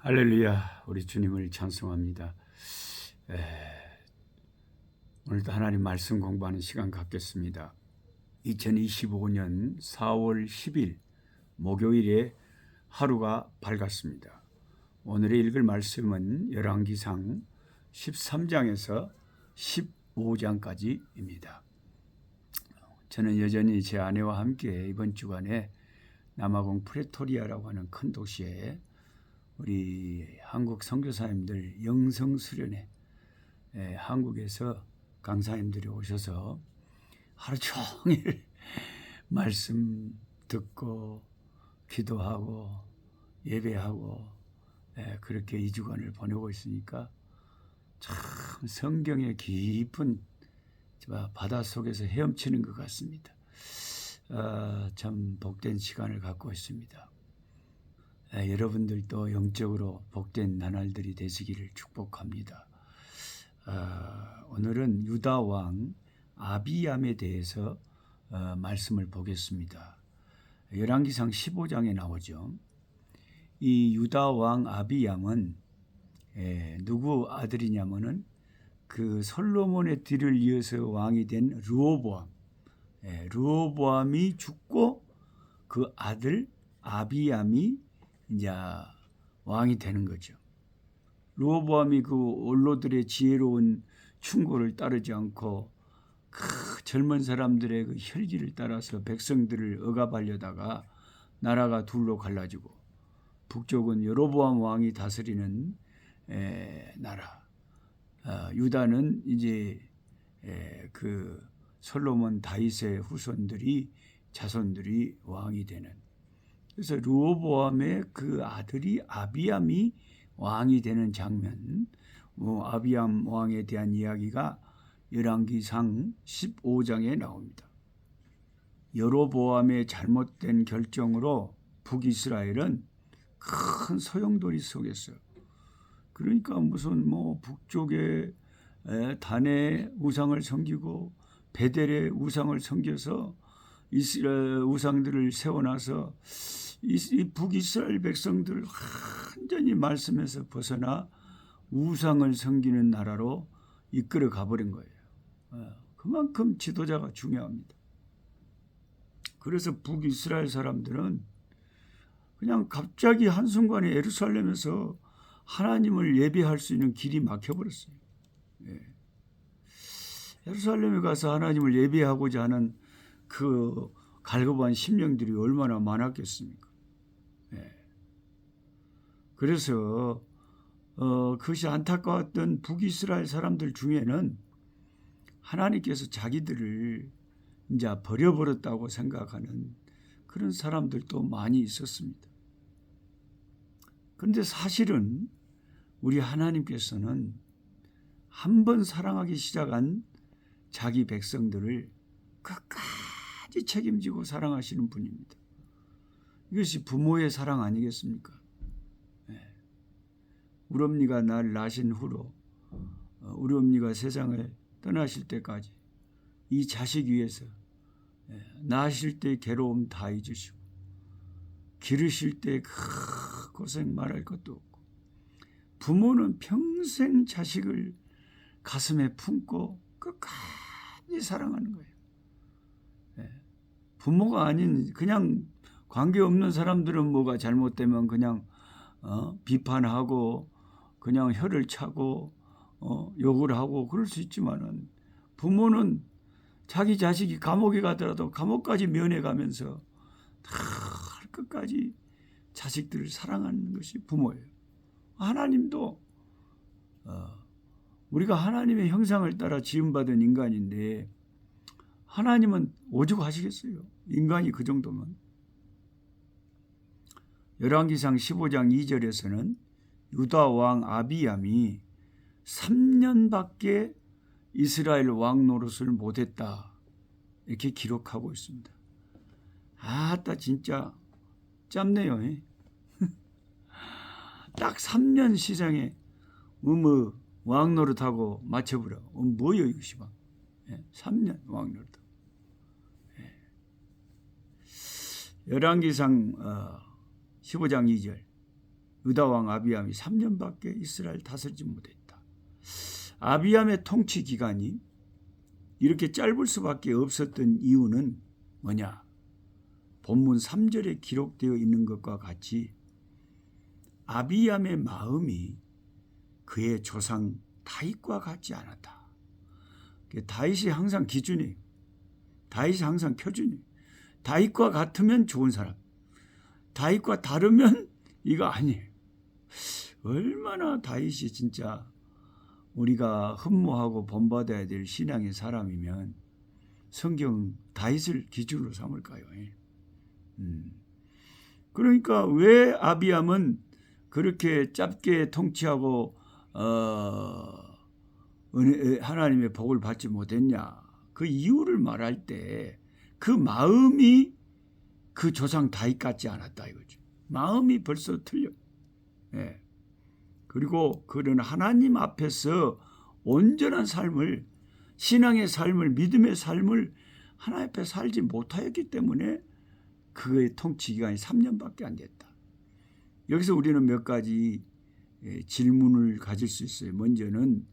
할렐루야, 우리 주님을 찬송합니다. 오늘도 하나님 말씀 공부하는 시간 갖겠습니다. 2025년 4월 10일 목요일에 하루가 밝았습니다. 오늘의 읽을 말씀은 열왕기상 13장에서 15장까지입니다. 저는 여전히 제 아내와 함께 이번 주간에 남아공 프레토리아라고 하는 큰 도시에 우리 한국 선교사님들 영성 수련회 한국에서 강사님들이 오셔서 하루 종일 말씀 듣고 기도하고 예배하고 그렇게 2주간을 보내고 있으니까 참 성경의 깊은 바다 속에서 헤엄치는 것 같습니다. 참 복된 시간을 갖고 있습니다. 여러분들도 영적으로 복된 나날들이 되시기를 축복합니다. 오늘은 유다 왕 아비얌에 대해서 말씀을 보겠습니다. 열왕기상 15장에 나오죠. 이 유다 왕 아비얌은 누구 아들이냐면은 그 솔로몬의 뒤를 이어서 왕이 된 르호보암이 죽고 그 아들 아비얌이 이제 왕이 되는 거죠. 르호보암이 그 원로들의 지혜로운 충고를 따르지 않고 그 젊은 사람들의 그 혈기를 따라서 백성들을 억압하려다가 나라가 둘로 갈라지고 북쪽은 여로보암 왕이 다스리는 나라, 유다는 이제 그 솔로몬 다윗의 자손들이 왕이 되는. 그래서 르호보암의 그 아들이 아비암이 왕이 되는 장면, 아비암 왕에 대한 이야기가 열왕기상 15장에 나옵니다. 여로보암의 잘못된 결정으로 북이스라엘은 큰 소용돌이 속에서, 그러니까 무슨 북쪽에 단의 우상을 섬기고 베델의 우상을 섬겨서 이스라엘 우상들을 세워놔서 이 북이스라엘 백성들을 완전히 말씀에서 벗어나 우상을 섬기는 나라로 이끌어 가버린 거예요. 그만큼 지도자가 중요합니다. 그래서 북이스라엘 사람들은 그냥 갑자기 한순간에 예루살렘에서 하나님을 예배할 수 있는 길이 막혀버렸어요. 예루살렘에 가서 하나님을 예배하고자 하는 그 갈급한 심령들이 얼마나 많았겠습니까? 그래서 그것이 안타까웠던 북이스라엘 사람들 중에는 하나님께서 자기들을 이제 버려버렸다고 생각하는 그런 사람들도 많이 있었습니다. 그런데 사실은 우리 하나님께서는 한 번 사랑하기 시작한 자기 백성들을 끝까지 책임지고 사랑하시는 분입니다. 이것이 부모의 사랑 아니겠습니까? 우리 어머니가 날 낳으신 후로 우리 어머니가 세상을 떠나실 때까지 이 자식 위해서 낳으실 때 괴로움 다 잊으시고 기르실 때 고생 말할 것도 없고, 부모는 평생 자식을 가슴에 품고 끝까지 사랑하는 거예요. 부모가 아닌 그냥 관계없는 사람들은 뭐가 잘못되면 그냥 비판하고 그냥 혀를 차고 욕을 하고 그럴 수 있지만은, 부모는 자기 자식이 감옥에 가더라도 감옥까지 면회가면서 다 끝까지 자식들을 사랑하는 것이 부모예요. 하나님도 우리가 하나님의 형상을 따라 지음받은 인간인데 하나님은 오죽하시겠어요? 인간이 그 정도면. 열왕기상 15장 2절에서는 유다 왕 아비얌이 3년밖에 이스라엘 왕 노릇을 못했다, 이렇게 기록하고 있습니다. 아따 진짜 짧네요. 딱 3년 시장에 왕 노릇하고 맞춰버려. 뭐요 이것이 막 3년 왕 노릇. 열왕기상 15장 2절 유다 왕 아비암이 3년밖에 이스라엘 다스리지 못했다. 아비암의 통치 기간이 이렇게 짧을 수밖에 없었던 이유는 뭐냐? 본문 3절에 기록되어 있는 것과 같이 아비암의 마음이 그의 조상 다윗과 같지 않았다. 다윗이 항상 기준이, 다윗이 항상 표준이. 다윗과 같으면 좋은 사람, 다윗과 다르면 이거 아니에요. 얼마나 다윗이 진짜 우리가 흠모하고 본받아야 될 신앙의 사람이면 성경 다윗을 기준으로 삼을까요? 그러니까 왜 아비암은 그렇게 짧게 통치하고 하나님의 복을 받지 못했냐? 그 이유를 말할 때 그 마음이 그 조상 다윗 같지 않았다 이거죠. 마음이 벌써 틀려. 예. 그리고 그는 하나님 앞에서 온전한 삶을, 신앙의 삶을, 믿음의 삶을 하나님 앞에 살지 못하였기 때문에 그의 통치 기간이 3년밖에 안 됐다. 여기서 우리는 몇 가지 질문을 가질 수 있어요. 먼저는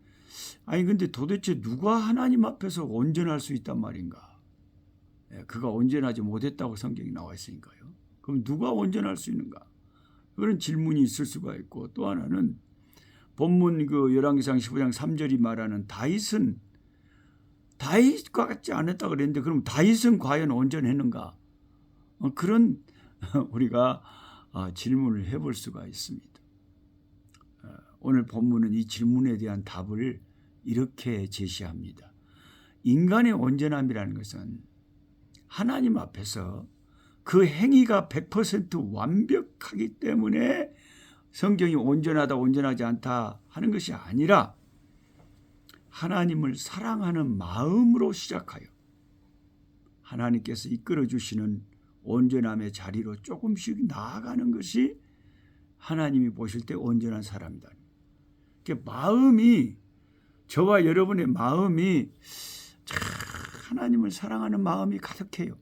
아니 근데 도대체 누가 하나님 앞에서 온전할 수 있단 말인가? 그가 온전하지 못했다고 성경이 나와 있으니까요. 그럼 누가 온전할 수 있는가? 그런 질문이 있을 수가 있고, 또 하나는 본문 그 열왕기상 15장 3절이 말하는 다윗은 다윗과 같지 않았다 그랬는데 그럼 다윗은 과연 온전했는가? 그런 우리가 질문을 해볼 수가 있습니다. 오늘 본문은 이 질문에 대한 답을 이렇게 제시합니다. 인간의 온전함이라는 것은 하나님 앞에서 그 행위가 100% 완벽하기 때문에 성경이 온전하다 온전하지 않다 하는 것이 아니라 하나님을 사랑하는 마음으로 시작하여 하나님께서 이끌어 주시는 온전함의 자리로 조금씩 나아가는 것이 하나님이 보실 때 온전한 사람이다. 마음이, 저와 여러분의 마음이 하나님을 사랑하는 마음이 가득해요.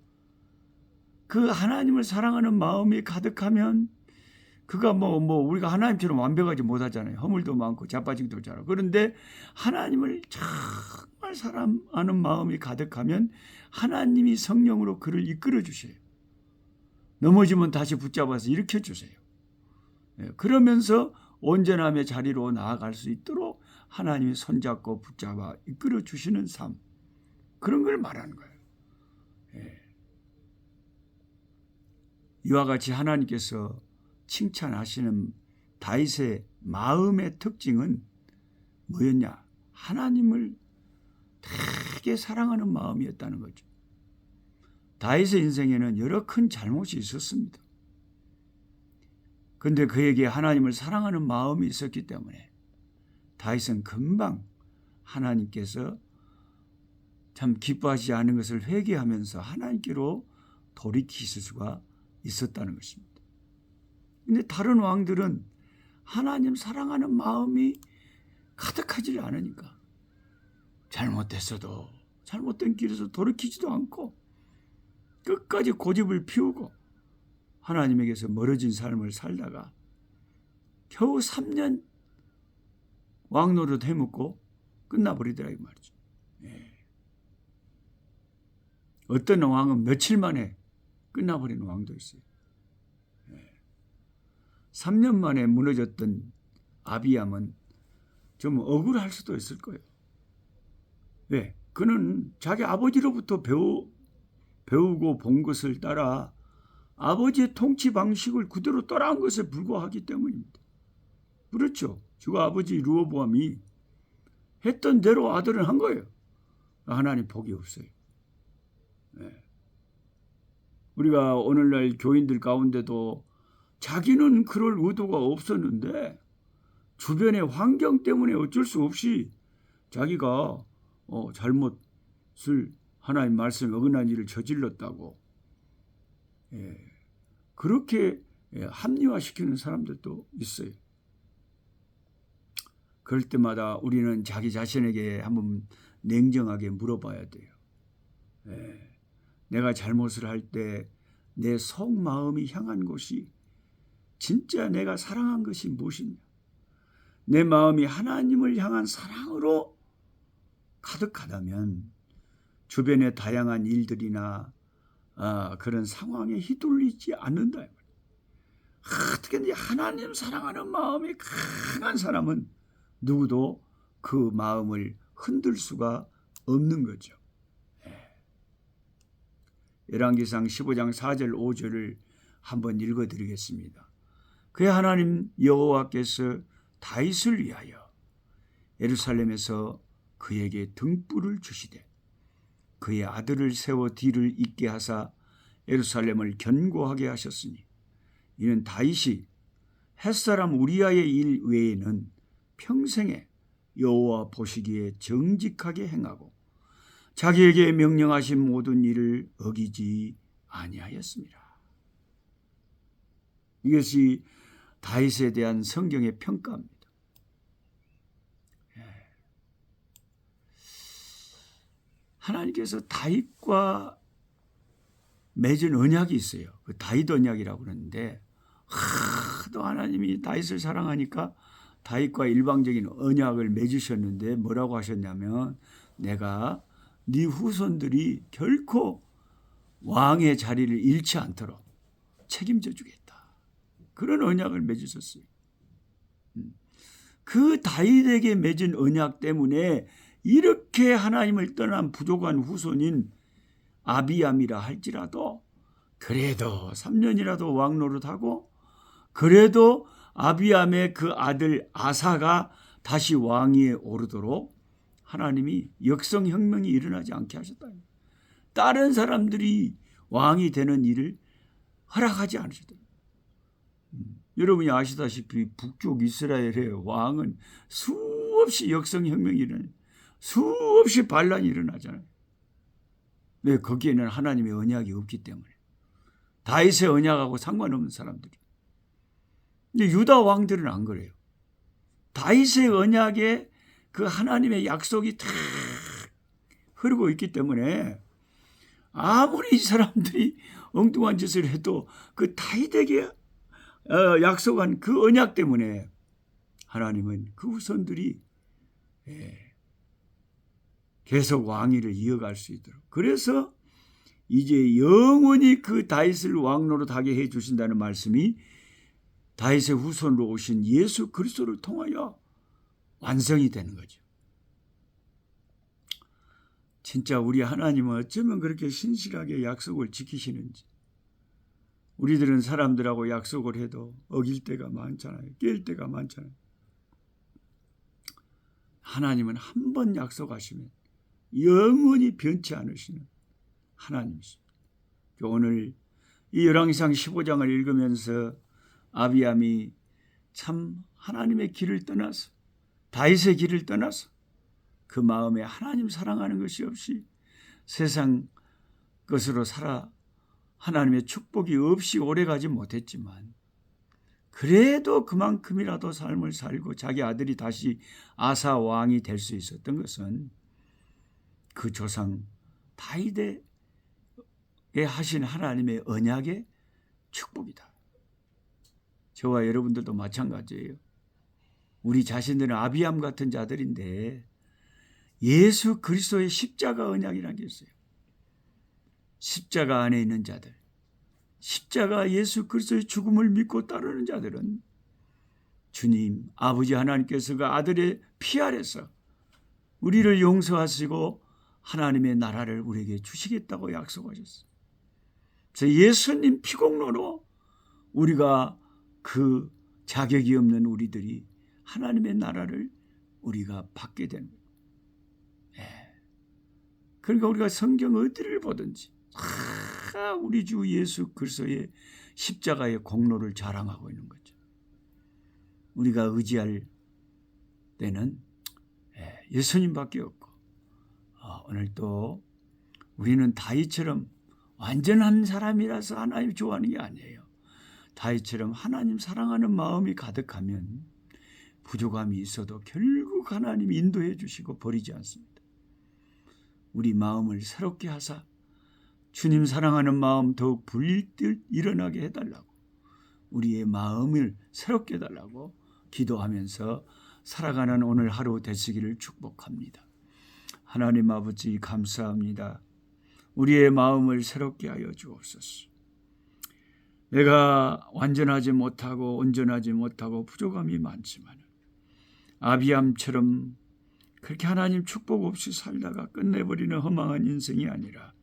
그 하나님을 사랑하는 마음이 가득하면 그가 우리가 하나님처럼 완벽하지 못하잖아요. 허물도 많고 자빠지기도 잘하고. 그런데 하나님을 정말 사랑하는 마음이 가득하면 하나님이 성령으로 그를 이끌어 주세요. 넘어지면 다시 붙잡아서 일으켜 주세요. 그러면서 온전함의 자리로 나아갈 수 있도록 하나님이 손잡고 붙잡아 이끌어 주시는 삶, 그런 걸 말하는 거예요. 이와 같이 하나님께서 칭찬하시는 다윗의 마음의 특징은 뭐였냐? 하나님을 되게 사랑하는 마음이었다는 거죠. 다윗의 인생에는 여러 큰 잘못이 있었습니다. 그런데 그에게 하나님을 사랑하는 마음이 있었기 때문에 다윗은 금방 하나님께서 참 기뻐하지 않은 것을 회개하면서 하나님께로 돌이키실 수가 있었다는 것입니다. 그런데 다른 왕들은 하나님 사랑하는 마음이 가득하지 않으니까 잘못됐어도 잘못된 길에서 돌이키지도 않고 끝까지 고집을 피우고 하나님에게서 멀어진 삶을 살다가 겨우 3년 왕노릇 해먹고 끝나버리더라 이 말이죠. 어떤 왕은 며칠 만에 끝나버리는 왕도 있어요. 3년 만에 무너졌던 아비암은 좀 억울할 수도 있을 거예요. 왜? 그는 자기 아버지로부터 배우고 본 것을 따라 아버지의 통치 방식을 그대로 따라한 것에 불과하기 때문입니다. 그렇죠. 주 아버지 르호보암이 했던 대로 아들은 한 거예요. 하나님 복이 없어요. 우리가 오늘날 교인들 가운데도 자기는 그럴 의도가 없었는데 주변의 환경 때문에 어쩔 수 없이 자기가 잘못을 하나님 말씀에 어긋난 일을 저질렀다고 그렇게 합리화시키는 사람들도 있어요. 그럴 때마다 우리는 자기 자신에게 한번 냉정하게 물어봐야 돼요. 내가 잘못을 할 때 내 속마음이 향한 곳이 진짜 내가 사랑한 것이 무엇이냐? 내 마음이 하나님을 향한 사랑으로 가득하다면 주변의 다양한 일들이나 그런 상황에 휘둘리지 않는다. 어떻게 하나님 사랑하는 마음이 강한 사람은 누구도 그 마음을 흔들 수가 없는 거죠. 열왕기상 15장 4절 5절을 한번 읽어드리겠습니다. 그의 하나님 여호와께서 다윗을 위하여 예루살렘에서 그에게 등불을 주시되 그의 아들을 세워 뒤를 잇게 하사 예루살렘을 견고하게 하셨으니 이는 다윗이 햇사람 우리아의 일 외에는 평생에 여호와 보시기에 정직하게 행하고 자기에게 명령하신 모든 일을 어기지 아니하였습니다. 이것이 다윗에 대한 성경의 평가입니다. 하나님께서 다윗과 맺은 언약이 있어요. 그 다윗 언약이라고 그러는데 또 하나님이 다윗을 사랑하니까 다윗과 일방적인 언약을 맺으셨는데 뭐라고 하셨냐면 내가 네 후손들이 결코 왕의 자리를 잃지 않도록 책임져 주겠다. 그런 언약을 맺으셨어요. 그 다윗에게 맺은 언약 때문에 이렇게 하나님을 떠난 부족한 후손인 아비암이라 할지라도 그래도 3년이라도 왕노릇하고 그래도 아비암의 그 아들 아사가 다시 왕위에 오르도록 하나님이 역성혁명이 일어나지 않게 하셨다. 다른 사람들이 왕이 되는 일을 허락하지 않으셨다. 여러분이 아시다시피 북쪽 이스라엘의 왕은 수없이 역성혁명이 일어나요. 수없이 반란이 일어나잖아요. 왜? 거기에는 하나님의 언약이 없기 때문에. 다윗의 언약하고 상관없는 사람들이. 근데 유다 왕들은 안 그래요. 다윗의 언약에 그 하나님의 약속이 다 흐르고 있기 때문에 아무리 이 사람들이 엉뚱한 짓을 해도 그 다윗에게 약속한 그 언약 때문에 하나님은 그 후손들이 계속 왕위를 이어갈 수 있도록. 그래서 이제 영원히 그 다윗을 왕노릇하게 해 주신다는 말씀이 다윗의 후손으로 오신 예수 그리스도를 통하여 완성이 되는 거죠. 진짜 우리 하나님은 어쩌면 그렇게 신실하게 약속을 지키시는지. 우리들은 사람들하고 약속을 해도 어길 때가 많잖아요. 깰 때가 많잖아요. 하나님은 한 번 약속하시면 영원히 변치 않으시는 하나님이십니다. 오늘 이 열왕기상 15장을 읽으면서 아비암이 참 하나님의 길을 떠나서 다윗의 길을 떠나서 그 마음에 하나님 사랑하는 것이 없이 세상 것으로 살아 하나님의 축복이 없이 오래가지 못했지만 그래도 그만큼이라도 삶을 살고 자기 아들이 다시 아사 왕이 될 수 있었던 것은 그 조상 다윗에 하신 하나님의 언약의 축복이다. 저와 여러분들도 마찬가지예요. 우리 자신들은 아비암 같은 자들인데 예수 그리스도의 십자가 언약이라는 게 있어요. 십자가 안에 있는 자들, 십자가 예수 그리스도의 죽음을 믿고 따르는 자들은 주님 아버지 하나님께서 그 아들의 피 아래서 우리를 용서하시고 하나님의 나라를 우리에게 주시겠다고 약속하셨어요. 그래서 예수님 피공로로 우리가 그 자격이 없는 우리들이 하나님의 나라를 우리가 받게 되는 거예요. 그러니까 우리가 성경 어디를 보든지 우리 주 예수 그리스도의 십자가의 공로를 자랑하고 있는 거죠. 우리가 의지할 때는 예수님밖에 없고 오늘 또 우리는 다윗처럼 완전한 사람이라서 하나님 좋아하는 게 아니에요. 다윗처럼 하나님 사랑하는 마음이 가득하면 부족함이 있어도 결국 하나님이 인도해 주시고 버리지 않습니다. 우리 마음을 새롭게 하사 주님 사랑하는 마음 더욱 불일 듯 일어나게 해달라고 우리의 마음을 새롭게 해달라고 기도하면서 살아가는 오늘 하루 되시기를 축복합니다. 하나님 아버지 감사합니다. 우리의 마음을 새롭게 하여 주옵소서. 내가 완전하지 못하고 온전하지 못하고 부족함이 많지만 아비암처럼 그렇게 하나님 축복 없이 살다가 끝내버리는 허망한 인생이 아니라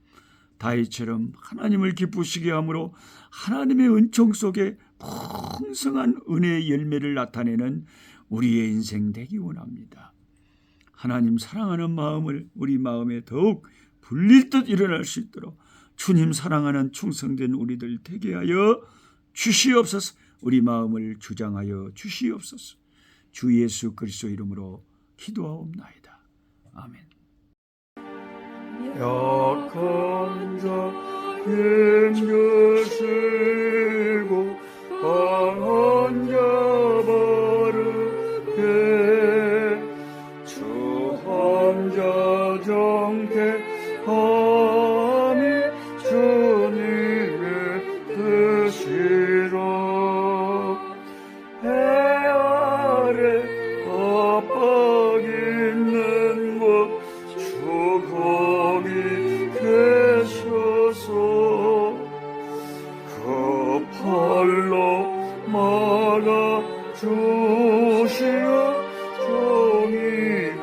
다윗처럼 하나님을 기쁘시게 함으로 하나님의 은총 속에 풍성한 은혜의 열매를 나타내는 우리의 인생 되기 원합니다. 하나님 사랑하는 마음을 우리 마음에 더욱 불릴 듯 일어날 수 있도록 주님 사랑하는 충성된 우리들 되게 하여 주시옵소서. 우리 마음을 주장하여 주시옵소서. 주 예수 그리스도 이름으로 기도하옵나이다. 아멘. 약한 자 힘주시고 강한 자 바르게 주 함자 정택함이 주님의 뜻이라. 해 아래 압박 있는 곳 주 거기 계셔서 그 팔로 막아 주시어 정의가